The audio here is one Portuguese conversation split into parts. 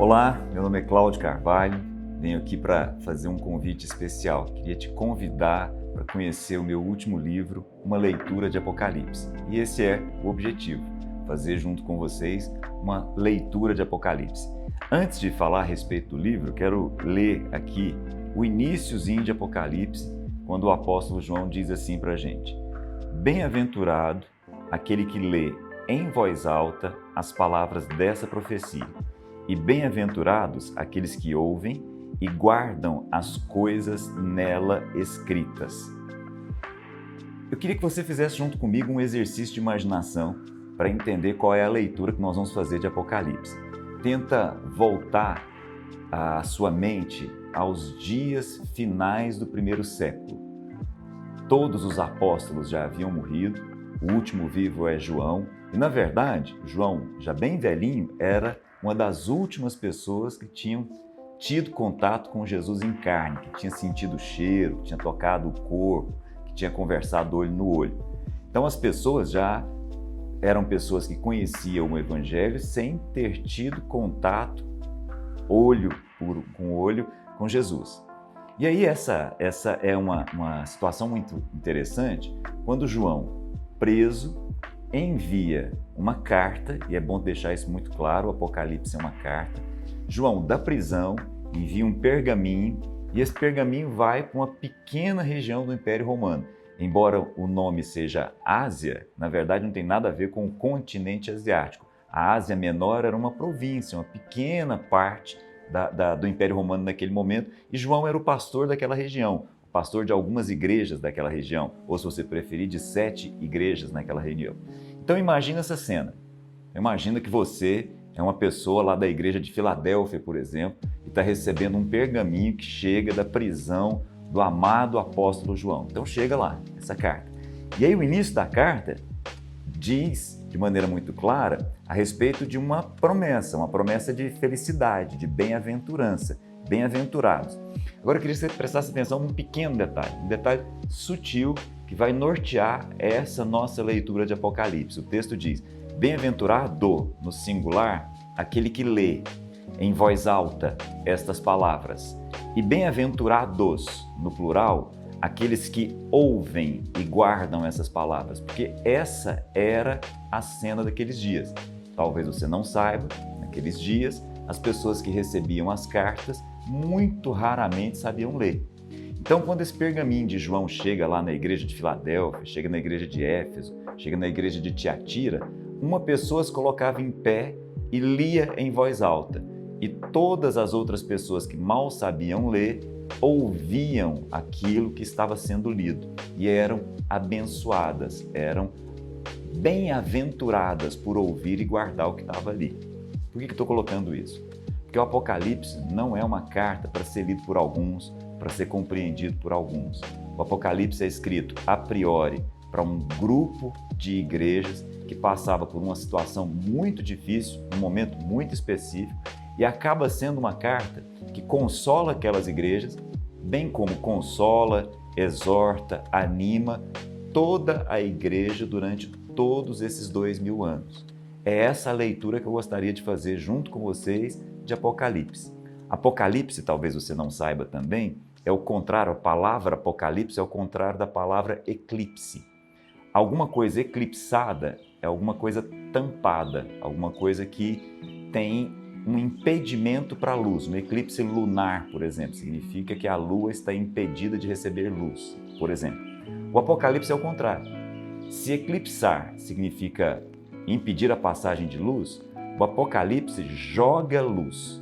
Olá, meu nome é Cláudio Carvalho, venho aqui para fazer um convite especial. Queria te convidar para conhecer o meu último livro, uma leitura de Apocalipse. E esse é o objetivo, fazer junto com vocês uma leitura de Apocalipse. Antes de falar a respeito do livro, quero ler aqui o iniciozinho de Apocalipse, quando o apóstolo João diz assim para a gente: Bem-aventurado aquele que lê em voz alta as palavras dessa profecia, e bem-aventurados aqueles que ouvem e guardam as coisas nela escritas. Eu queria que você fizesse junto comigo um exercício de imaginação para entender qual é a leitura que nós vamos fazer de Apocalipse. Tenta voltar a sua mente aos dias finais do primeiro século. Todos os apóstolos já haviam morrido, o último vivo é João, e na verdade, João, já bem velhinho, era uma das últimas pessoas que tinham tido contato com Jesus em carne, que tinha sentido o cheiro, que tinha tocado o corpo, que tinha conversado olho no olho. Então as pessoas já eram pessoas que conheciam o Evangelho sem ter tido contato olho com olho com Jesus. E aí essa é uma situação muito interessante, quando João, preso, envia uma carta, e é bom deixar isso muito claro, o Apocalipse é uma carta. João, da prisão, envia um pergaminho, e esse pergaminho vai para uma pequena região do Império Romano. Embora o nome seja Ásia, na verdade não tem nada a ver com o continente asiático. A Ásia Menor era uma província, uma pequena parte do Império Romano naquele momento, e João era o pastor daquela região, o pastor de algumas igrejas daquela região, ou se você preferir, de 7 igrejas naquela região. Então imagina essa cena. Imagina que você é uma pessoa lá da igreja de Filadélfia, por exemplo, e está recebendo um pergaminho que chega da prisão do amado apóstolo João. Então chega lá, essa carta. E aí o início da carta diz, de maneira muito clara, a respeito de uma promessa de felicidade, de bem-aventurança, bem-aventurados. Agora eu queria que você prestasse atenção num pequeno detalhe, um detalhe sutil que vai nortear essa nossa leitura de Apocalipse. O texto diz: bem-aventurado, no singular, aquele que lê em voz alta estas palavras, e bem-aventurados, no plural, aqueles que ouvem e guardam essas palavras, porque essa era a cena daqueles dias. Talvez você não saiba, naqueles dias, as pessoas que recebiam as cartas muito raramente sabiam ler. Então, quando esse pergaminho de João chega lá na igreja de Filadélfia, chega na igreja de Éfeso, chega na igreja de Tiatira, uma pessoa se colocava em pé e lia em voz alta. E todas as outras pessoas que mal sabiam ler ouviam aquilo que estava sendo lido e eram abençoadas, eram bem-aventuradas por ouvir e guardar o que estava ali. Por que estou colocando isso? Porque o Apocalipse não é uma carta para ser lido por alguns, para ser compreendido por alguns. O Apocalipse é escrito a priori para um grupo de igrejas que passava por uma situação muito difícil, um momento muito específico, e acaba sendo uma carta que consola aquelas igrejas, bem como consola, exorta, anima toda a igreja durante todos esses 2000 anos. É essa a leitura que eu gostaria de fazer junto com vocês de Apocalipse. Apocalipse, talvez você não saiba também, é o contrário, a palavra Apocalipse é o contrário da palavra eclipse. Alguma coisa eclipsada é alguma coisa tampada, alguma coisa que tem um impedimento para a luz. Um eclipse lunar, por exemplo, significa que a lua está impedida de receber luz, por exemplo. O Apocalipse é o contrário. Se eclipsar significa impedir a passagem de luz, o Apocalipse joga luz.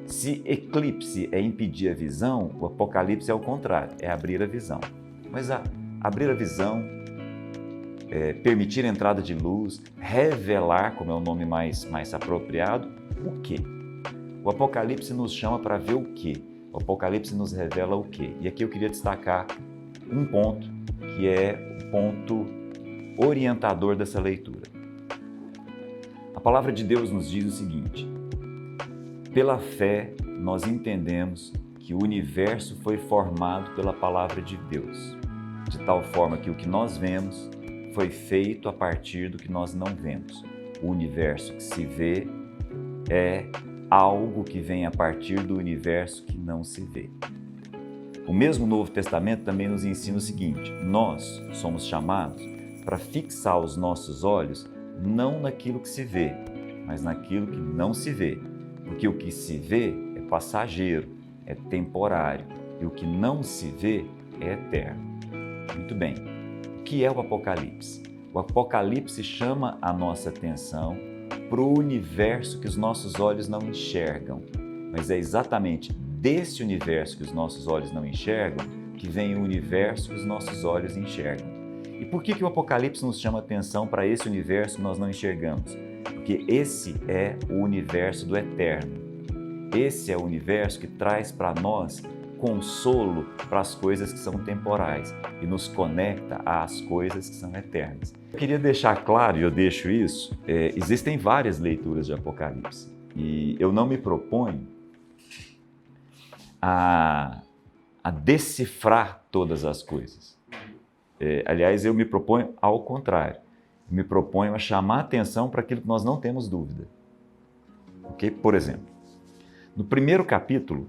Se eclipse é impedir a visão, o Apocalipse é o contrário, é abrir a visão. Mas abrir a visão, permitir a entrada de luz, revelar, como é o nome mais apropriado, o quê? O Apocalipse nos chama para ver o quê? O Apocalipse nos revela o quê? E aqui eu queria destacar um ponto, que é o ponto orientador dessa leitura. A palavra de Deus nos diz o seguinte: pela fé nós entendemos que o universo foi formado pela palavra de Deus, de tal forma que o que nós vemos foi feito a partir do que nós não vemos. O universo que se vê é algo que vem a partir do universo que não se vê. O mesmo Novo Testamento também nos ensina o seguinte: nós somos chamados para fixar os nossos olhos não naquilo que se vê, mas naquilo que não se vê. Porque o que se vê é passageiro, é temporário, e o que não se vê é eterno. Muito bem. O que é o Apocalipse? O Apocalipse chama a nossa atenção para o universo que os nossos olhos não enxergam. Mas é exatamente desse universo que os nossos olhos não enxergam que vem o universo que os nossos olhos enxergam. E por que o Apocalipse nos chama atenção para esse universo que nós não enxergamos? Porque esse é o universo do eterno. Esse é o universo que traz para nós consolo para as coisas que são temporais e nos conecta às coisas que são eternas. Eu queria deixar claro, e eu deixo isso, existem várias leituras de Apocalipse e eu não me proponho a decifrar todas as coisas. Aliás, eu me proponho ao contrário. Eu me proponho a chamar atenção para aquilo que nós não temos dúvida. Okay? Por exemplo, no primeiro capítulo,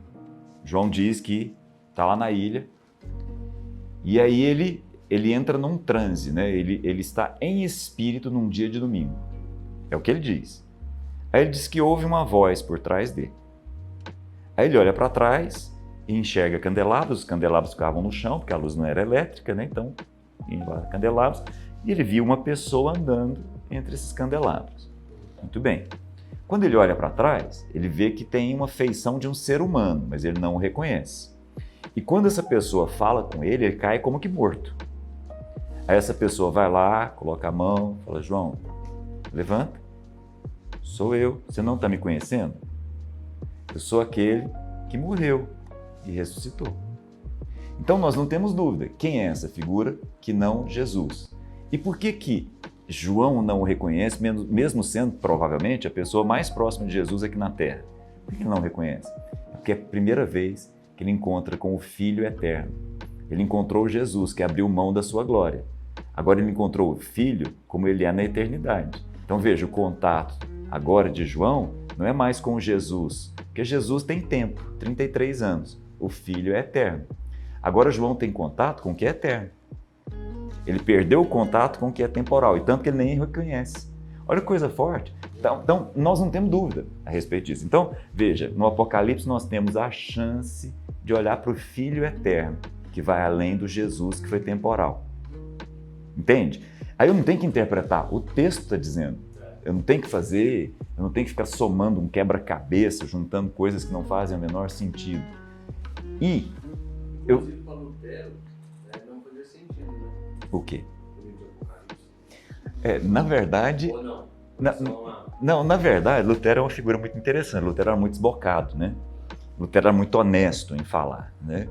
João diz que está lá na ilha e aí ele entra num transe, né? Ele está em espírito num dia de domingo. É o que ele diz. Aí ele diz que houve uma voz por trás dele. Aí ele olha para trás e enxerga candelabros. Os candelabros ficavam no chão, porque a luz não era elétrica, né? Então, indo lá candelabros. E ele viu uma pessoa andando entre esses candelabros. Muito bem. Quando ele olha para trás, ele vê que tem uma feição de um ser humano, mas ele não o reconhece. E quando essa pessoa fala com ele, ele cai como que morto. Aí essa pessoa vai lá, coloca a mão, fala: João, levanta. Sou eu. Você não está me conhecendo? Eu sou aquele que morreu e ressuscitou. Então nós não temos dúvida. Quem é essa figura que não Jesus? E por que João não o reconhece, mesmo sendo provavelmente a pessoa mais próxima de Jesus aqui na Terra? Por que ele não o reconhece? É porque é a primeira vez que ele encontra com o Filho Eterno. Ele encontrou Jesus, que abriu mão da sua glória. Agora ele encontrou o Filho como ele é na eternidade. Então veja, o contato agora de João não é mais com Jesus, porque Jesus tem tempo, 33 anos. O Filho é eterno. Agora João tem contato com o que é eterno. Ele perdeu o contato com o que é temporal, e tanto que ele nem reconhece. Olha que coisa forte. Então, nós não temos dúvida a respeito disso. Então, veja, no Apocalipse nós temos a chance de olhar para o Filho Eterno, que vai além do Jesus que foi temporal. Entende? Aí eu não tenho que interpretar, o texto está dizendo. Eu não tenho que fazer, eu não tenho que ficar somando um quebra-cabeça, juntando coisas que não fazem o menor sentido. E eu... Para Lutero, não fazia sentido, né? O quê? Na verdade... Ou não? Não, na verdade, Lutero é uma figura muito interessante. Lutero era muito desbocado, né? Lutero era muito honesto em falar, né?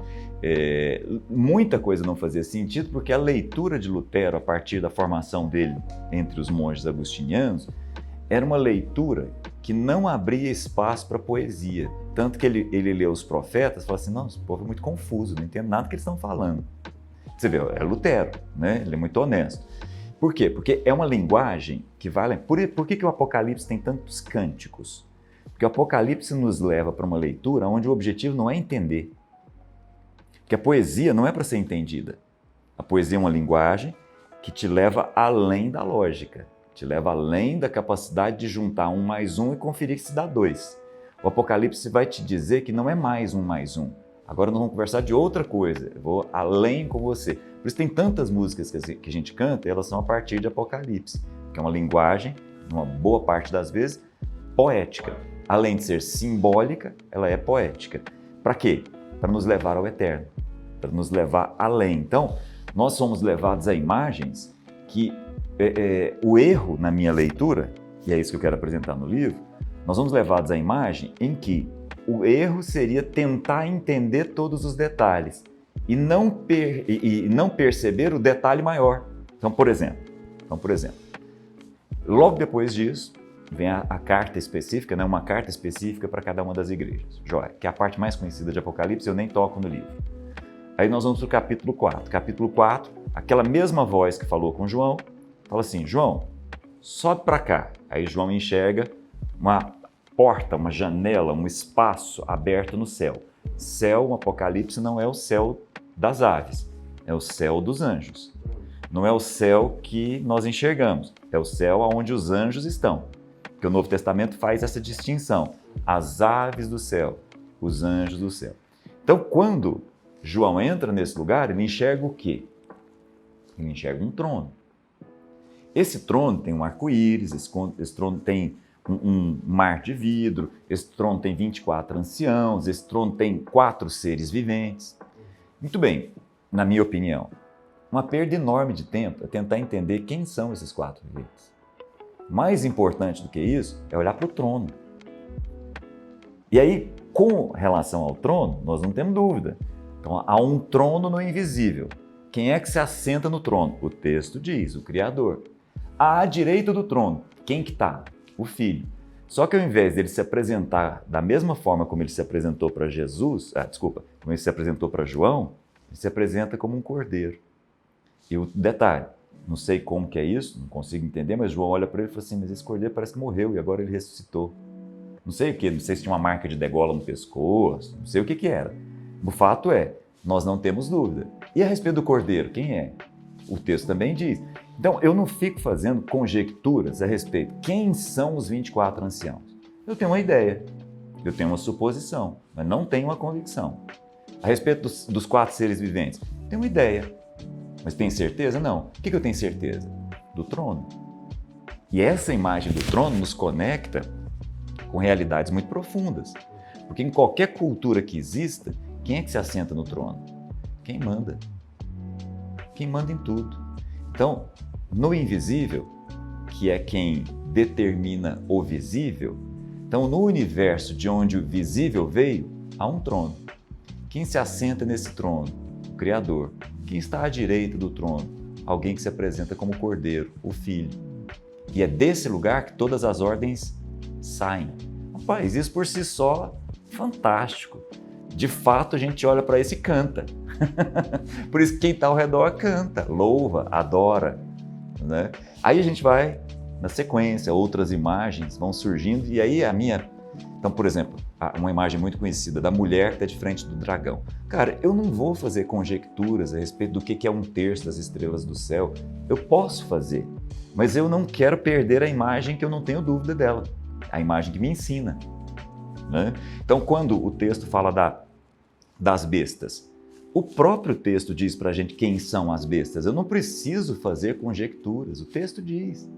Muita coisa não fazia sentido porque a leitura de Lutero, a partir da formação dele entre os monges agostinianos, era uma leitura que não abria espaço para poesia. Tanto que ele lê os profetas e fala assim: não, esse povo é muito confuso, não entendo nada do que eles estão falando. Você vê, é Lutero, né? Ele é muito honesto. Por quê? Porque é uma linguagem que vale... Por que o Apocalipse tem tantos cânticos? Porque o Apocalipse nos leva para uma leitura onde o objetivo não é entender. Porque a poesia não é para ser entendida. A poesia é uma linguagem que te leva além da lógica, te leva além da capacidade de juntar 1 mais 1 e conferir que se dá 2. O Apocalipse vai te dizer que não é mais 1 mais 1. Agora nós vamos conversar de outra coisa, eu vou além com você. Por isso tem tantas músicas que a gente canta, e elas são a partir de Apocalipse, que é uma linguagem, uma boa parte das vezes, poética. Além de ser simbólica, ela é poética. Para quê? Para nos levar ao eterno, para nos levar além. Então, nós somos levados a imagens que o erro na minha leitura, e é isso que eu quero apresentar no livro, nós somos levados à imagem em que o erro seria tentar entender todos os detalhes e não perceber o detalhe maior. Então, por exemplo, logo depois disso, vem a carta específica, né? Uma carta específica para cada uma das igrejas. Joia, que é a parte mais conhecida de Apocalipse, eu nem toco no livro. Aí nós vamos para o capítulo 4. Capítulo 4, aquela mesma voz que falou com João, fala assim: João, sobe para cá. Aí João enxerga porta, uma janela, um espaço aberto no céu. Céu, o Apocalipse não é o céu das aves, é o céu dos anjos. Não é o céu que nós enxergamos, é o céu onde os anjos estão. Porque o Novo Testamento faz essa distinção. As aves do céu, os anjos do céu. Então, quando João entra nesse lugar, ele enxerga o quê? Ele enxerga um trono. Esse trono tem um arco-íris, esse trono tem um mar de vidro, esse trono tem 24 anciãos, esse trono tem 4 seres viventes. Muito bem, na minha opinião, uma perda enorme de tempo é tentar entender quem são esses 4 viventes. Mais importante do que isso é olhar para o trono. E aí, com relação ao trono, nós não temos dúvida. Então, há um trono no invisível. Quem é que se assenta no trono? O texto diz, o Criador. À direita do trono, quem que está? O Filho. Só que ao invés dele se apresentar da mesma forma como ele se apresentou para como ele se apresentou para João, ele se apresenta como um cordeiro. E o detalhe, não sei como que é isso, não consigo entender, mas João olha para ele e fala assim, mas esse cordeiro parece que morreu e agora ele ressuscitou. Não sei o que, não sei se tinha uma marca de degola no pescoço, não sei o que era. O fato é, nós não temos dúvida. E a respeito do cordeiro, quem é? O texto também diz. Então, eu não fico fazendo conjecturas a respeito. Quem são os 24 anciãos? Eu tenho uma ideia, eu tenho uma suposição, mas não tenho uma convicção. A respeito dos 4 seres viventes, tenho uma ideia, mas tenho certeza? Não. O que eu tenho certeza? Do trono. E essa imagem do trono nos conecta com realidades muito profundas. Porque em qualquer cultura que exista, quem é que se assenta no trono? Quem manda. Quem manda em tudo. Então, no invisível, que é quem determina o visível, então no universo de onde o visível veio, há um trono. Quem se assenta nesse trono? O Criador. Quem está à direita do trono? Alguém que se apresenta como Cordeiro, o Filho. E é desse lugar que todas as ordens saem. Rapaz, isso por si só, fantástico. De fato, a gente olha para isso e canta. Por isso que quem está ao redor canta, louva, adora. Né? Aí a gente vai na sequência, outras imagens vão surgindo e aí Então, por exemplo, uma imagem muito conhecida da mulher que está de frente do dragão. Cara, eu não vou fazer conjecturas a respeito do que é 1/3 das estrelas do céu. Eu posso fazer, mas eu não quero perder a imagem que eu não tenho dúvida dela. A imagem que me ensina. Né? Então, quando o texto fala das bestas, o próprio texto diz para a gente quem são as bestas. Eu não preciso fazer conjecturas, o texto diz.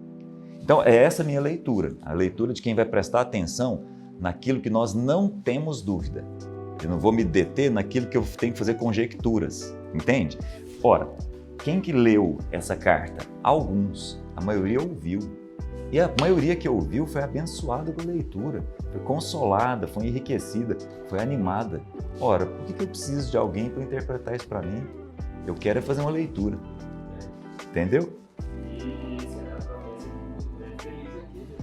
Então, é essa a minha leitura, a leitura de quem vai prestar atenção naquilo que nós não temos dúvida. Eu não vou me deter naquilo que eu tenho que fazer conjecturas, entende? Ora, quem que leu essa carta? Alguns, a maioria ouviu. E a maioria que ouviu foi abençoada com a leitura, foi consolada, foi enriquecida, foi animada. Ora, por que eu preciso de alguém para interpretar isso para mim? Eu quero é fazer uma leitura. Entendeu? E será a promessa de feliz aqui, né?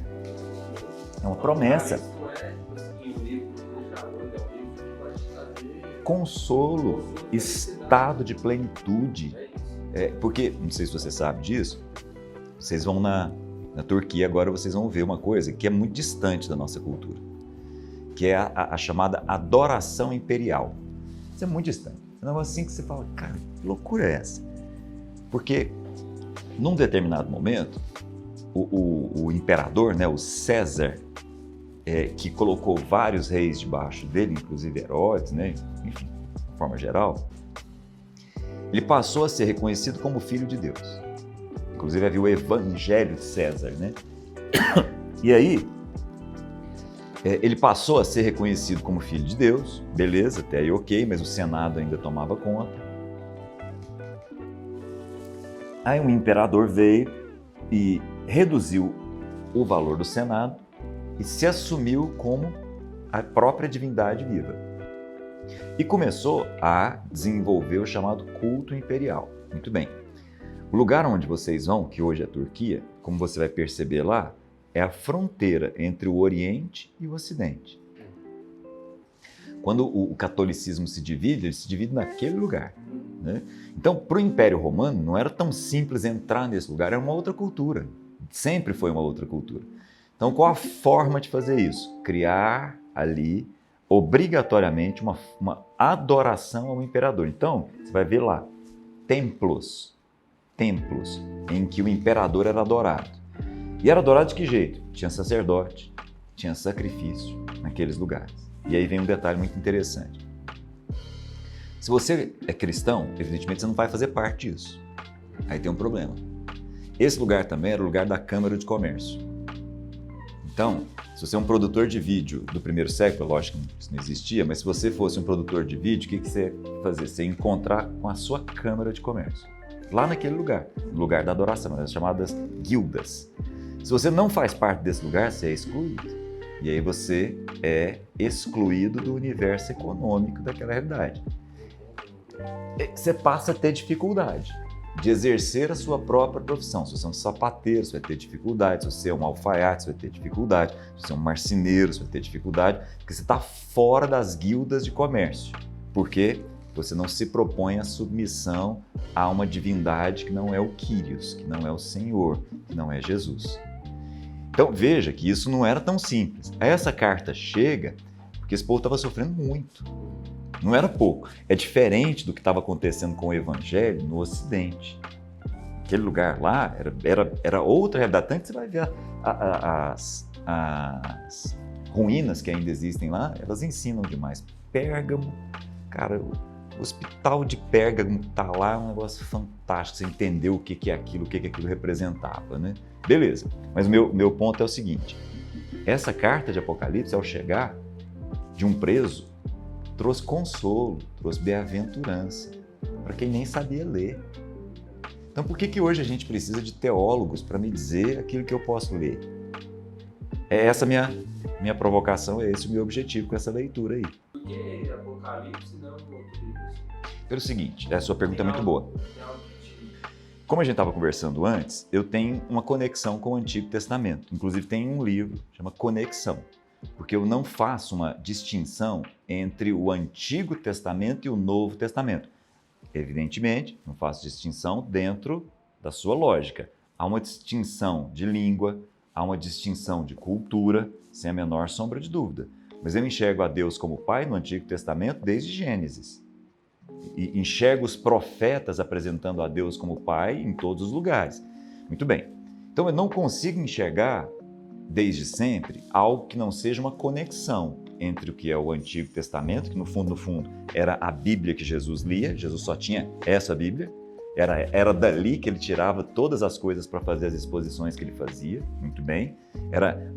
É uma promessa. Isso é, tipo assim, o livro do deixador, é um livro que vai te trazer Consolo, estado de plenitude. É isso. Porque, não sei se você sabe disso, vocês vão na Turquia agora, vocês vão ver uma coisa que é muito distante da nossa cultura, que é a chamada adoração imperial. Isso é muito distante. É um negócio assim que você fala, cara, que loucura é essa? Porque, num determinado momento, o imperador, né, o César, que colocou vários reis debaixo dele, inclusive Herodes, né, enfim, de forma geral, ele passou a ser reconhecido como filho de Deus. Inclusive havia o Evangelho de César, né? E aí, ele passou a ser reconhecido como filho de Deus, beleza, até aí ok, mas o Senado ainda tomava conta. Aí um imperador veio e reduziu o valor do Senado e se assumiu como a própria divindade viva. E começou a desenvolver o chamado culto imperial. Muito bem. O lugar onde vocês vão, que hoje é a Turquia, como você vai perceber lá, é a fronteira entre o Oriente e o Ocidente. Quando o catolicismo se divide, ele se divide naquele lugar. Né? Então, para o Império Romano, não era tão simples entrar nesse lugar, era uma outra cultura. Sempre foi uma outra cultura. Então, qual a forma de fazer isso? Criar ali, obrigatoriamente, uma adoração ao imperador. Então, você vai ver lá, templos em que o imperador era adorado. E era adorado de que jeito? Tinha sacerdote, tinha sacrifício naqueles lugares. E aí vem um detalhe muito interessante. Se você é cristão, evidentemente você não vai fazer parte disso. Aí tem um problema. Esse lugar também era o lugar da Câmara de Comércio. Então, se você é um produtor de vídeo do primeiro século, lógico que isso não existia, mas se você fosse um produtor de vídeo, o que você ia fazer? Você ia encontrar com a sua Câmara de Comércio. Lá naquele lugar, no lugar da adoração, as chamadas guildas. Se você não faz parte desse lugar, você é excluído. E aí você é excluído do universo econômico daquela realidade. Você passa a ter dificuldade de exercer a sua própria profissão. Se você é um sapateiro, você vai ter dificuldade. Se você é um alfaiate, você vai ter dificuldade. Se você é um marceneiro, você vai ter dificuldade, porque você está fora das guildas de comércio. Por quê? Você não se propõe a submissão a uma divindade que não é o Kyrios, que não é o Senhor, que não é Jesus. Então veja que isso não era tão simples. Essa carta chega porque esse povo estava sofrendo muito. Não era pouco. É diferente do que estava acontecendo com o Evangelho no Ocidente. Aquele lugar lá era outra realidade. Tanto que você vai ver as ruínas que ainda existem lá, elas ensinam demais. Pérgamo, cara, o hospital de Pérgamo está lá, é um negócio fantástico. Você entendeu o que é aquilo, o que aquilo representava, né? Beleza. Mas o meu ponto é o seguinte. Essa carta de Apocalipse, ao chegar de um preso, trouxe consolo, trouxe bem-aventurança para quem nem sabia ler. Então, por que hoje a gente precisa de teólogos para me dizer aquilo que eu posso ler? É essa minha provocação, é esse o meu objetivo com essa leitura aí. Por que Apocalipse não outro livro? Pelo seguinte, a sua pergunta é muito boa. Como a gente estava conversando antes, eu tenho uma conexão com o Antigo Testamento. Inclusive tem um livro que chama Conexão. Porque eu não faço uma distinção entre o Antigo Testamento e o Novo Testamento. Evidentemente, não faço distinção dentro da sua lógica. Há uma distinção de língua, há uma distinção de cultura, sem a menor sombra de dúvida. Mas eu enxergo a Deus como Pai no Antigo Testamento desde Gênesis. E enxergo os profetas apresentando a Deus como Pai em todos os lugares. Muito bem. Então eu não consigo enxergar desde sempre, algo que não seja uma conexão entre o que é o Antigo Testamento, que no fundo, era a Bíblia que Jesus lia, Jesus só tinha essa Bíblia, era dali que ele tirava todas as coisas para fazer as exposições que ele fazia, muito bem, era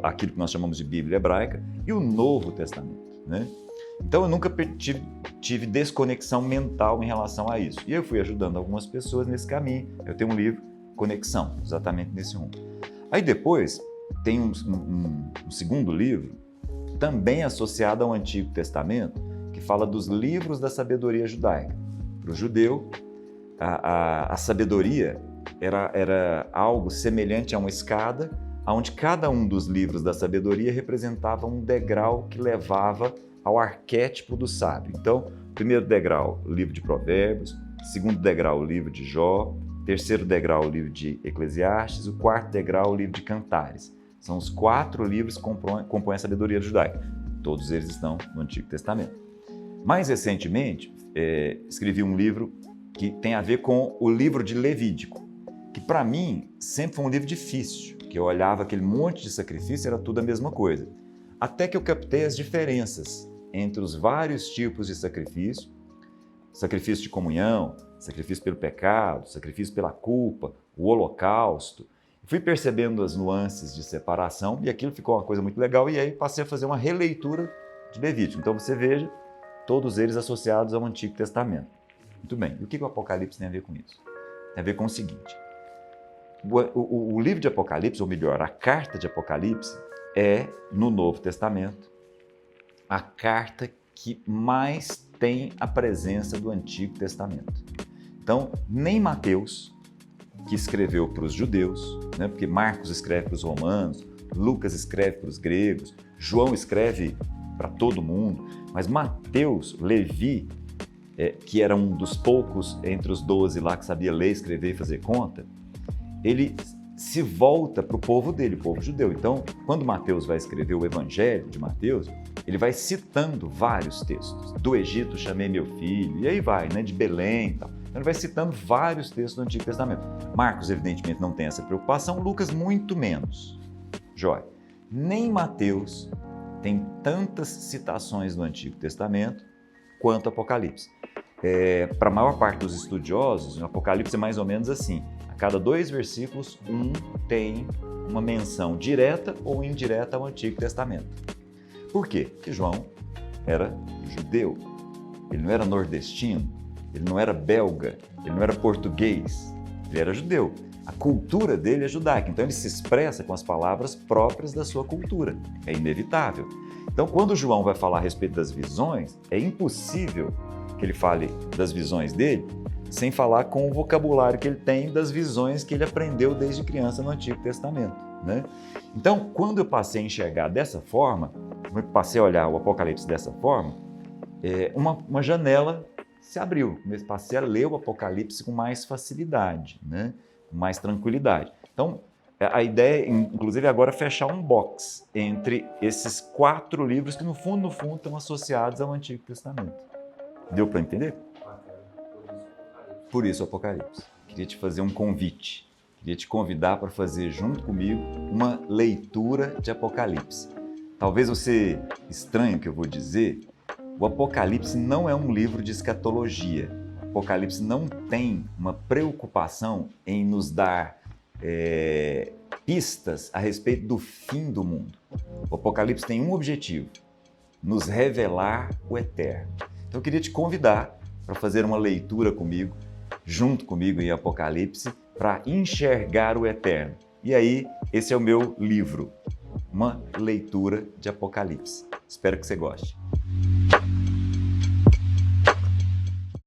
aquilo que nós chamamos de Bíblia hebraica, e o Novo Testamento, né? Então eu nunca tive desconexão mental em relação a isso, e eu fui ajudando algumas pessoas nesse caminho. Eu tenho um livro, Conexão, exatamente nesse rumo. Aí depois, tem um segundo livro, também associado ao Antigo Testamento, que fala dos livros da sabedoria judaica. Para o judeu, a sabedoria era algo semelhante a uma escada, onde cada um dos livros da sabedoria representava um degrau que levava ao arquétipo do sábio. Então, primeiro degrau, o livro de Provérbios, segundo degrau, o livro de Jó, terceiro degrau, o livro de Eclesiastes, o quarto degrau, o livro de Cantares. São os 4 livros que compõem a sabedoria judaica. Todos eles estão no Antigo Testamento. Mais recentemente, escrevi um livro que tem a ver com o livro de Levítico, que para mim sempre foi um livro difícil, que eu olhava aquele monte de sacrifício, era tudo a mesma coisa. Até que eu captei as diferenças entre os vários tipos de sacrifício, sacrifício de comunhão, sacrifício pelo pecado, sacrifício pela culpa, o holocausto. Fui percebendo as nuances de separação e aquilo ficou uma coisa muito legal e aí passei a fazer uma releitura de Levítico. Então você veja, todos eles associados ao Antigo Testamento. Muito bem, e o que o Apocalipse tem a ver com isso? Tem a ver com o seguinte, o livro de Apocalipse, ou melhor, a carta de Apocalipse é, no Novo Testamento, a carta que mais tem a presença do Antigo Testamento. Então, nem Mateus, que escreveu para os judeus, né? Porque Marcos escreve para os romanos, Lucas escreve para os gregos, João escreve para todo mundo, mas Mateus, Levi, que era um dos poucos entre os 12 lá que sabia ler, escrever e fazer conta, ele se volta para o povo dele, o povo judeu. Então, quando Mateus vai escrever o Evangelho de Mateus, ele vai citando vários textos. Do Egito chamei meu filho, e aí vai, né, de Belém e tal. Então, ele vai citando vários textos do Antigo Testamento. Marcos, evidentemente, não tem essa preocupação, Lucas muito menos. Jóia. Nem Mateus tem tantas citações do Antigo Testamento quanto Apocalipse. Para a maior parte dos estudiosos, o Apocalipse é mais ou menos assim. A cada 2 versículos, um tem uma menção direta ou indireta ao Antigo Testamento. Por quê? Porque João era judeu, ele não era nordestino, ele não era belga, ele não era português, ele era judeu. A cultura dele é judaica, então ele se expressa com as palavras próprias da sua cultura, é inevitável. Então, quando João vai falar a respeito das visões, é impossível que ele fale das visões dele sem falar com o vocabulário que ele tem das visões que ele aprendeu desde criança no Antigo Testamento, né? Então, quando eu passei a enxergar dessa forma, eu passei a olhar o Apocalipse dessa forma, uma janela se abriu. Eu passei a ler o Apocalipse com mais facilidade, né? Com mais tranquilidade. Então, a ideia, inclusive, agora é fechar um box entre esses 4 livros que, no fundo, estão associados ao Antigo Testamento. Deu para entender? Por isso o Apocalipse. Queria te fazer um convite. Queria te convidar para fazer junto comigo uma leitura de Apocalipse. Talvez você estranhe o que eu vou dizer. O Apocalipse não é um livro de escatologia. O Apocalipse não tem uma preocupação em nos dar pistas a respeito do fim do mundo. O Apocalipse tem um objetivo: nos revelar o eterno. Então eu queria te convidar para fazer uma leitura comigo, junto comigo em Apocalipse, para enxergar o eterno. E aí, esse é o meu livro, uma leitura de Apocalipse. Espero que você goste.